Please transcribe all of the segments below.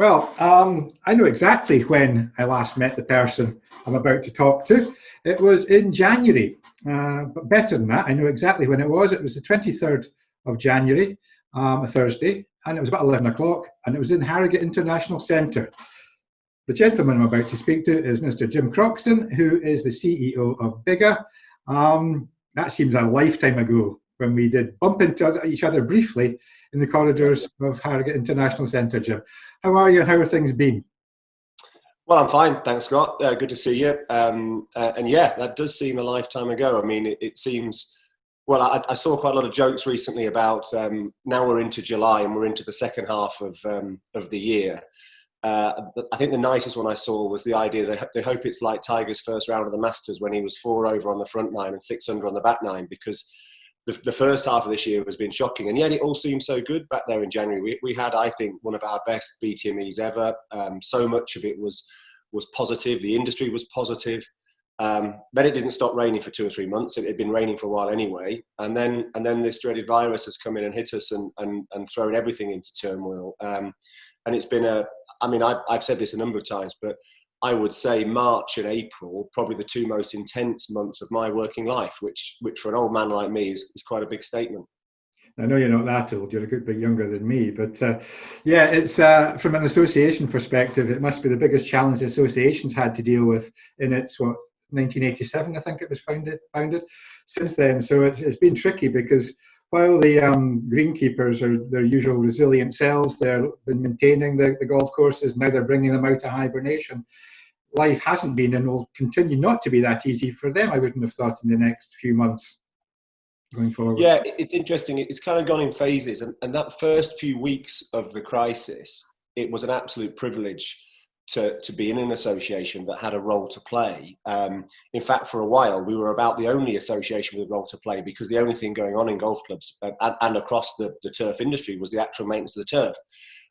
Well, I know exactly when I last met the person I'm about to talk to. It was in January, but better than that, I know exactly when it was. It was the 23rd of January, a Thursday, and it was about 11 o'clock, and it was in Harrogate International Centre. The gentleman I'm about to speak to is Mr. Jim Croxton, who is the CEO of BIGGA. That seems a lifetime ago when we did bump into each other briefly in the corridors of Harrogate International Centre, Jim. How are you and how are things been? Well, I'm fine, thanks, Scott. Good to see you. And yeah, that does seem a lifetime ago. I mean, it seems, well, I saw quite a lot of jokes recently about now we're into July and we're into the second half of the year. I think the nicest one I saw was the idea that they hope it's like Tiger's first round of the Masters when he was 4 over on the front nine and 6 under on the back nine, because the first half of this year has been shocking, and yet it all seemed so good back there in January. We had, I think, one of our best BTMEs ever. So much of it was positive. The industry was positive. Then it didn't stop raining for 2 or 3 months. It had been raining for a while anyway, and then this dreaded virus has come in and hit us and thrown everything into turmoil. And it's been I've said this a number of times, but I would say March and April, probably the 2 most intense months of my working life, which for an old man like me is quite a big statement. I know you're not that old, you're a good bit younger than me, but yeah, it's from an association perspective, it must be the biggest challenge the association's had to deal with in its, 1987, I think it was founded since then. So it's been tricky because while the greenkeepers are their usual resilient selves, they've been maintaining the golf courses, now they're bringing them out of hibernation. Life hasn't been and will continue not to be that easy for them, I wouldn't have thought, in the next few months going forward. Yeah, it's interesting. It's kind of gone in phases. And that first few weeks of the crisis, it was an absolute privilege to be in an association that had a role to play. In fact, for a while, we were about the only association with a role to play, because the only thing going on in golf clubs and across the turf industry was the actual maintenance of the turf.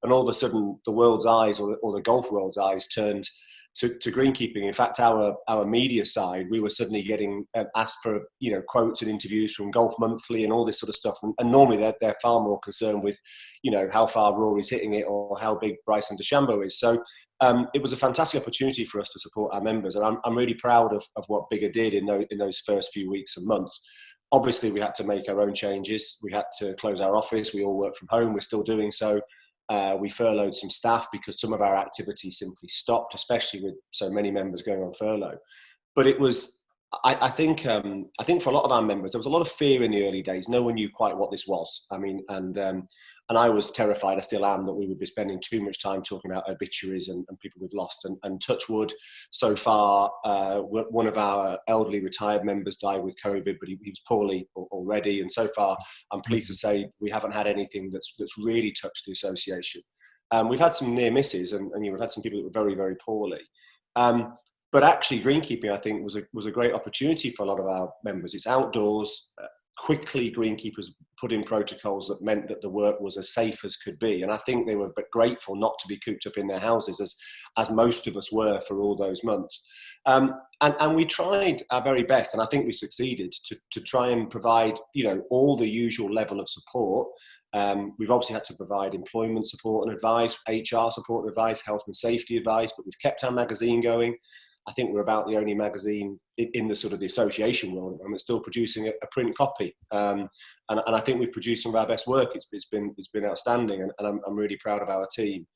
And all of a sudden, the world's eyes, or the golf world's eyes, turned to greenkeeping. In fact, our media side, we were suddenly getting asked for quotes and interviews from Golf Monthly and all this sort of stuff. And normally they're far more concerned with how far Rory's hitting it or how big Bryson DeChambeau is. So it was a fantastic opportunity for us to support our members, and I'm really proud of what BIGGA did in those first few weeks and months. Obviously, we had to make our own changes. We had to close our office. We all work from home. We're still doing so. We furloughed some staff because some of our activities simply stopped, especially with so many members going on furlough. But it was, I think for a lot of our members, there was a lot of fear in the early days. No one knew quite what this was. I mean, and I was terrified, I still am, that we would be spending too much time talking about obituaries and people we've lost. And touch wood, so far, one of our elderly retired members died with COVID, but he was poorly already. And so far, I'm pleased to say we haven't had anything that's really touched the association. We've had some near misses, and we've had some people that were very, very poorly. But actually, greenkeeping, I think, was a great opportunity for a lot of our members. It's outdoors. Quickly, greenkeepers put in protocols that meant that the work was as safe as could be. And I think they were grateful not to be cooped up in their houses, as most of us were for all those months. And we tried our very best, and I think we succeeded, to try and provide, all the usual level of support. We've obviously had to provide employment support and advice, HR support and advice, health and safety advice, but we've kept our magazine going. I think we're about the only magazine in the sort of the association world, and we're still producing a print copy. And I think we've produced some of our best work. It's been outstanding, and I'm really proud of our team.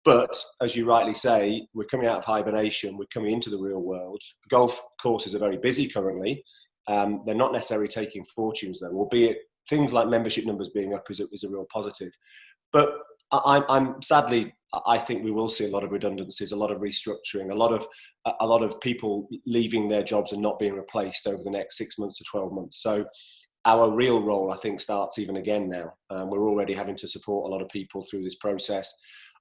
But as you rightly say, we're coming out of hibernation. We're coming into the real world. Golf courses are very busy currently. They're not necessarily taking fortunes though, albeit things like membership numbers being up is a real positive. But sadly, I think we will see a lot of redundancies, a lot of restructuring, a lot of people leaving their jobs and not being replaced over the next 6 months to 12 months. So our real role, I think, starts even again now. We're already having to support a lot of people through this process.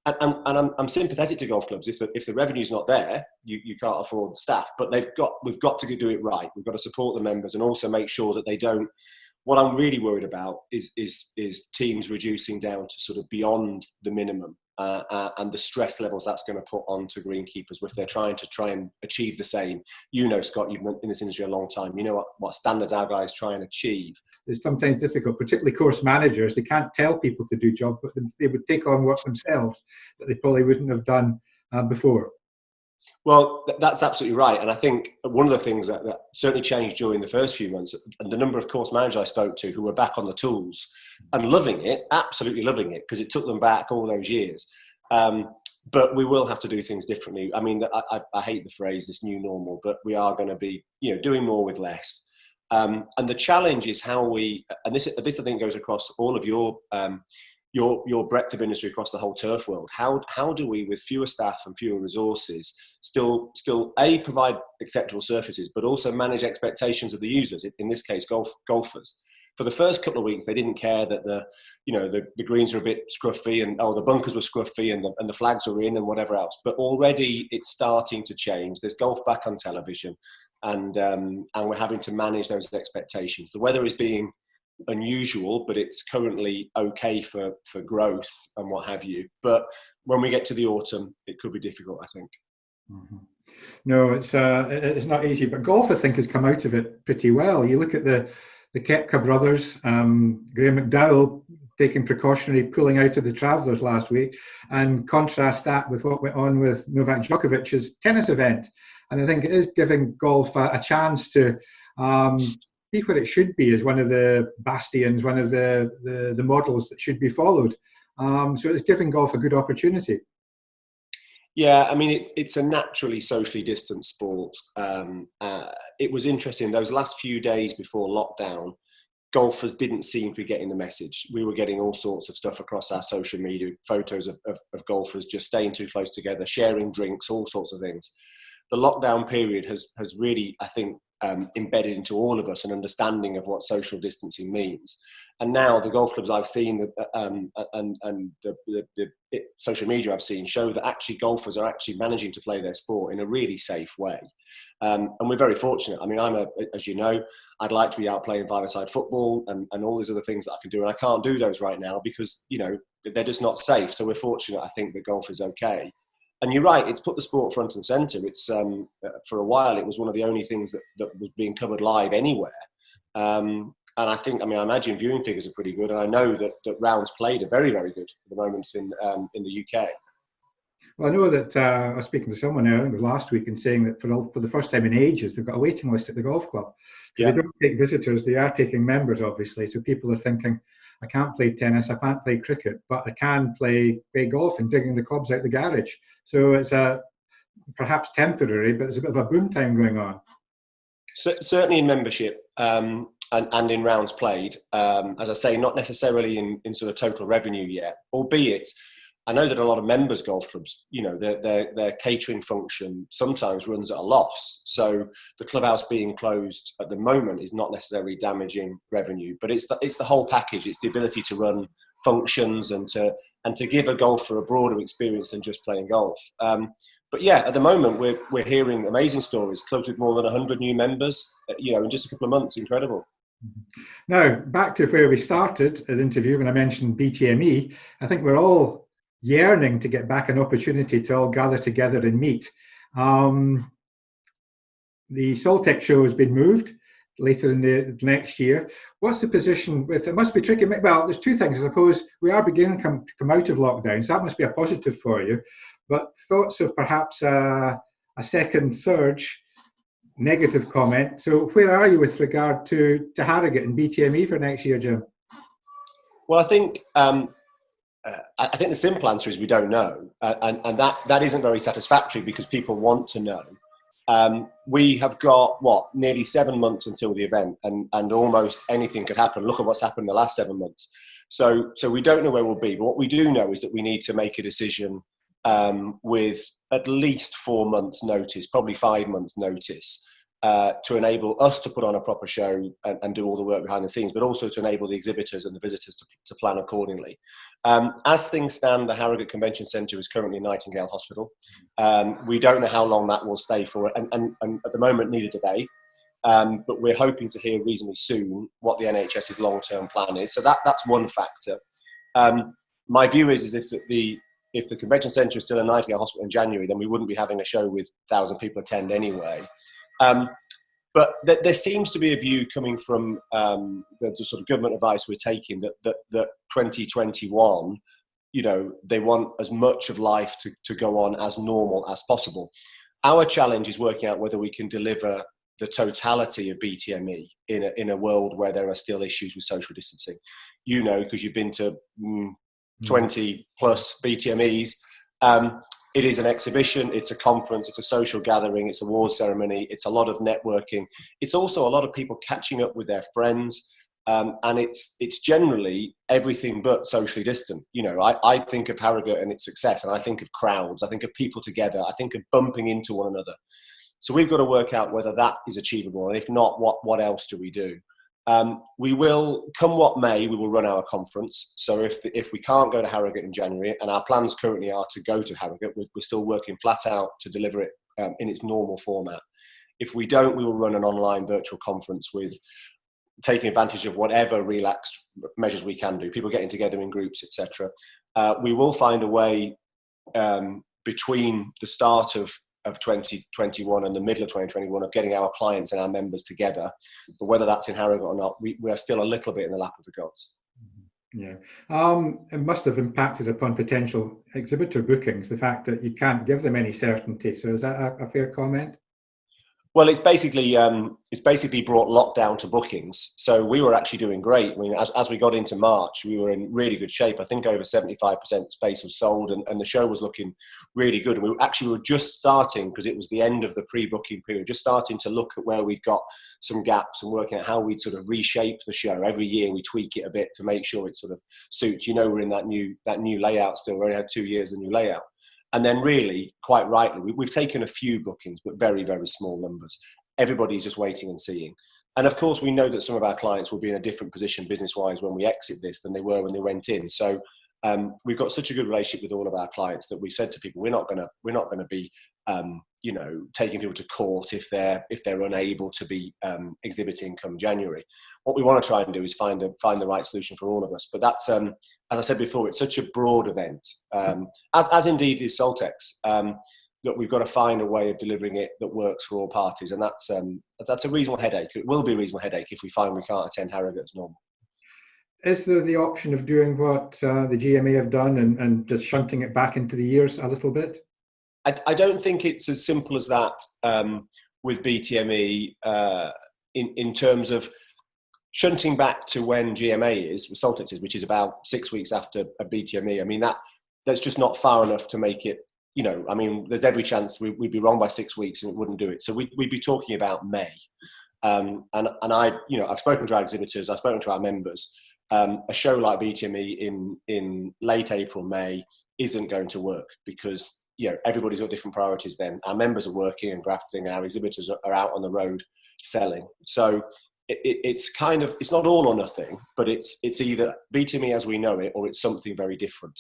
And I'm sympathetic to golf clubs. If the revenue's not there, you can't afford staff. But we've got to do it right. We've got to support the members and also make sure that they don't. What I'm really worried about is teams reducing down to sort of beyond the minimum and the stress levels that's going to put onto greenkeepers if they're trying and achieve the same. Scott, you've been in this industry a long time. You know what standards our guys try and achieve. it's sometimes difficult, particularly course managers. They can't tell people to do jobs, but they would take on work themselves that they probably wouldn't have done before. Well, that's absolutely right. And I think one of the things that certainly changed during the first few months, and the number of course managers I spoke to who were back on the tools and loving it, absolutely loving it, because it took them back all those years. But we will have to do things differently. I mean, I hate the phrase, this new normal, but we are going to be, doing more with less. And the challenge is how we, and this I think goes across all of your breadth of industry across the whole turf world. How do we, with fewer staff and fewer resources, still provide acceptable surfaces, but also manage expectations of the users? In this case, golfers. For the first couple of weeks, they didn't care that the greens were a bit scruffy and the bunkers were scruffy and the flags were in and whatever else. But already it's starting to change. There's golf back on television, and we're having to manage those expectations. The weather is being unusual, but it's currently okay for growth and what have you. But when we get to the autumn, it could be difficult, I think. Mm-hmm. No, it's not easy, but golf, I think, has come out of it pretty well. You look at the Koepka brothers, Graham McDowell taking precautionary pulling out of the Travellers last week, and contrast that with what went on with Novak Djokovic's tennis event. And I think it is giving golf a chance to be what it should be, as one of the bastions, one of the models that should be followed. So it's giving golf a good opportunity. Yeah, I mean, it's a naturally socially distant sport. It was interesting, those last few days before lockdown, golfers didn't seem to be getting the message. We were getting all sorts of stuff across our social media, photos of golfers just staying too close together, sharing drinks, all sorts of things. The lockdown period has really, I think, embedded into all of us an understanding of what social distancing means. And now the golf clubs I've seen and the social media I've seen show that actually golfers are actually managing to play their sport in a really safe way. And we're very fortunate. I mean, as you know, I'd like to be out playing five-a-side football and all these other things that I can do. And I can't do those right now because, they're just not safe. So we're fortunate, I think, that golf is okay. And you're right, it's put the sport front and centre. It's for a while, it was one of the only things that was being covered live anywhere. And I imagine viewing figures are pretty good. And I know that rounds played are very, very good at the moment in the UK. Well, I know that I was speaking to someone there, I think it was last week, and saying that for the first time in ages, they've got a waiting list at the golf club. Yeah. They don't take visitors, they are taking members, obviously. So people are thinking, I can't play tennis, I can't play cricket, but I can play golf and digging the clubs out the garage. So it's perhaps temporary, but there's a bit of a boom time going on. Certainly in membership and in rounds played. As I say, not necessarily in sort of total revenue yet, albeit I know that a lot of members golf clubs, their catering function sometimes runs at a loss. So the clubhouse being closed at the moment is not necessarily damaging revenue, but it's the whole package. It's the ability to run functions and to give a golfer a broader experience than just playing golf. But yeah, at the moment we're hearing amazing stories. Clubs with more than 100 new members, in just a couple of months. Incredible. Now back to where we started the interview when I mentioned BTME. I think we're all yearning to get back an opportunity to all gather together and meet. The Soltec show has been moved later in the next year. What's the position with it? Must be tricky. Well, there's two things. I suppose we are beginning to come out of lockdown, so that must be a positive for you. But thoughts of perhaps a second surge, negative comment. So where are you with regard to Harrogate and BTME for next year, Jim? Well, I think the simple answer is we don't know, and that isn't very satisfactory because people want to know. We have got nearly 7 months until the event, and almost anything could happen. Look at what's happened in the last 7 months. So we don't know where we'll be, but what we do know is that we need to make a decision with at least 4 months' notice, probably 5 months' notice. To enable us to put on a proper show and do all the work behind the scenes, but also to enable the exhibitors and the visitors to plan accordingly. As things stand, the Harrogate Convention Centre is currently in Nightingale Hospital. We don't know how long that will stay for, and at the moment, neither do they. But we're hoping to hear reasonably soon what the NHS's long-term plan is. So that's one factor. My view is if the Convention Centre is still in Nightingale Hospital in January, then we wouldn't be having a show with 1,000 people attend anyway. But there seems to be a view coming from the sort of government advice we're taking that 2021, you know, they want as much of life to go on as normal as possible. Our challenge is working out whether we can deliver the totality of BTME in a world where there are still issues with social distancing. You know, because you've been to 20 plus BTMEs. It is an exhibition, it's a conference, it's a social gathering, it's a award ceremony, it's a lot of networking. It's also a lot of people catching up with their friends. And it's generally everything but socially distant. You know, I think of Harrogate and its success, and I think of crowds, I think of people together, I think of bumping into one another. So we've got to work out whether that is achievable, and if not, what else do we do? We will, come what may, we will run our conference. So if we can't go to Harrogate in January, and our plans currently are to go to Harrogate, we're still working flat out to deliver it in its normal format. If we don't, we will run an online virtual conference with taking advantage of whatever relaxed measures we can do, people getting together in groups, etc. We will find a way between the start of 2021 and the middle of 2021 of getting our clients and our members together. But whether that's in Harrogate or not, we are still a little bit in the lap of the gods. Yeah. It must have impacted upon potential exhibitor bookings, the fact that you can't give them any certainty. So is that a fair comment? Well, it's basically brought lockdown to bookings. So we were actually doing great. I mean, as we got into March, we were in really good shape. I think over 75% space was sold, and the show was looking really good. And we were just starting, because it was the end of the pre-booking period, just starting to look at where we'd got some gaps and working out how we'd sort of reshape the show. Every year we tweak it a bit to make sure it sort of suits. You know, we're in that new layout still. We only had 2 years of the new layout. And then really, quite rightly, we've taken a few bookings, but very, very small numbers. Everybody's just waiting and seeing. And of course, we know that some of our clients will be in a different position business-wise when we exit this than they were when they went in. So we've got such a good relationship with all of our clients that we said to people, we're not going to be, you know, taking people to court if they're unable to be exhibiting come January. What we want to try and do is find the right solution for all of us. But that's, as I said before, it's such a broad event, as indeed is Soltex, that we've got to find a way of delivering it that works for all parties. And that's a reasonable headache. It will be a reasonable headache if we find we can't attend Harrogate as normal. Is there the option of doing what the GMA have done and just shunting it back into the years a little bit? I don't think it's as simple as that with BTME in terms of shunting back to when GMA is, with Soltex is, which is about 6 weeks after a BTME. I mean, that's just not far enough to make it, you know, I mean, there's every chance we'd be wrong by 6 weeks and it wouldn't do it. So we'd be talking about May. And I, you know, I've spoken to our exhibitors, I've spoken to our members. A show like BTME in late April, May isn't going to work because, you know, everybody's got different priorities then. Our members are working and grafting, and our exhibitors are out on the road selling. So it's kind of, it's not all or nothing, but it's either BTME as we know it, or it's something very different.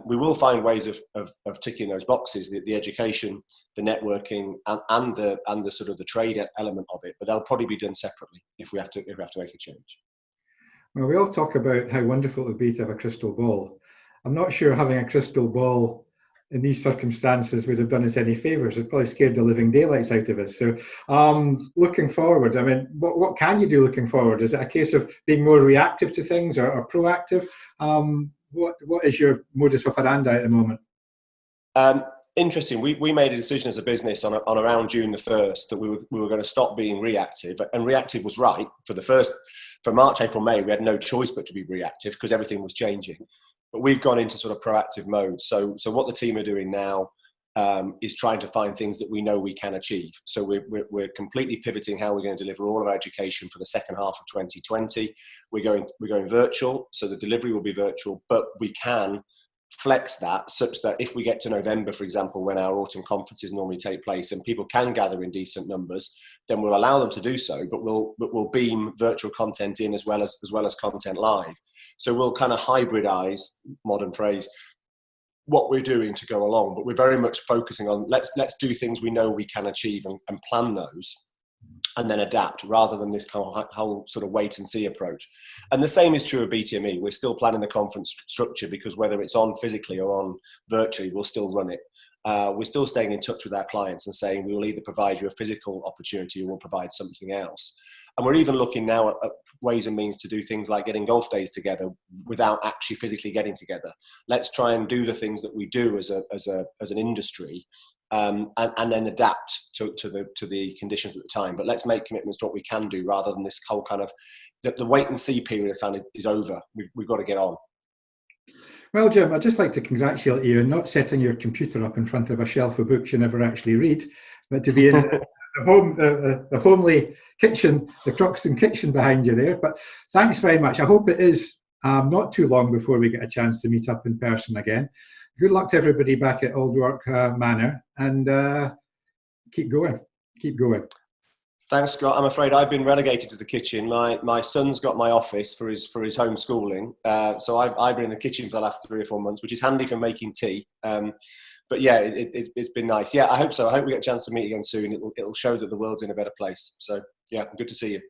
We will find ways of ticking those boxes, the education, the networking, and the sort of the trade element of it, but they'll probably be done separately if we have to make a change. Well, we all talk about how wonderful it would be to have a crystal ball. I'm not sure having a crystal ball in these circumstances would have done us any favours. It probably scared the living daylights out of us. So looking forward, I mean, what can you do looking forward? Is it a case of being more reactive to things or proactive? What is your modus operandi at the moment? Interesting. We made a decision as a business on around June the 1st that we were going to stop being reactive, and reactive was right. For March, April, May, we had no choice but to be reactive because everything was changing. But we've gone into sort of proactive mode. So what the team are doing now is trying to find things that we know we can achieve. So we're completely pivoting how we're going to deliver all of our education for the second half of 2020. We're going virtual, so the delivery will be virtual, but we can flex that such that if we get to November, for example, when our autumn conferences normally take place and people can gather in decent numbers, then we'll allow them to do so, but we'll beam virtual content in as well as content live. So we'll kind of hybridize, modern phrase, what we're doing to go along, but we're very much focusing on let's do things we know we can achieve and plan those, and then adapt rather than this kind of whole sort of wait and see approach. And the same is true of BTME. We're still planning the conference structure because whether it's on physically or on virtually, we'll still run it. we're still staying in touch with our clients and saying we will either provide you a physical opportunity or we'll provide something else. And we're even looking now at ways and means to do things like getting golf days together without actually physically getting together. Let's try and do the things that we do as an industry, and then adapt to the conditions at the time. But let's make commitments to what we can do rather than this whole kind of the wait and see period kind of is over. We've got to get on. Well, Jim, I'd just like to congratulate you on not setting your computer up in front of a shelf of books you never actually read, but to be in the homely kitchen, the Croxton kitchen behind you there. But thanks very much. I hope it is not too long before we get a chance to meet up in person again. Good luck to everybody back at Old York Manor, and keep going. Keep going. Thanks, Scott. I'm afraid I've been relegated to the kitchen. My son's got my office for his homeschooling, so I've been in the kitchen for the last 3 or 4 months, which is handy for making tea. But yeah, it's been nice. Yeah, I hope so. I hope we get a chance to meet again soon. It'll show that the world's in a better place. So yeah, good to see you.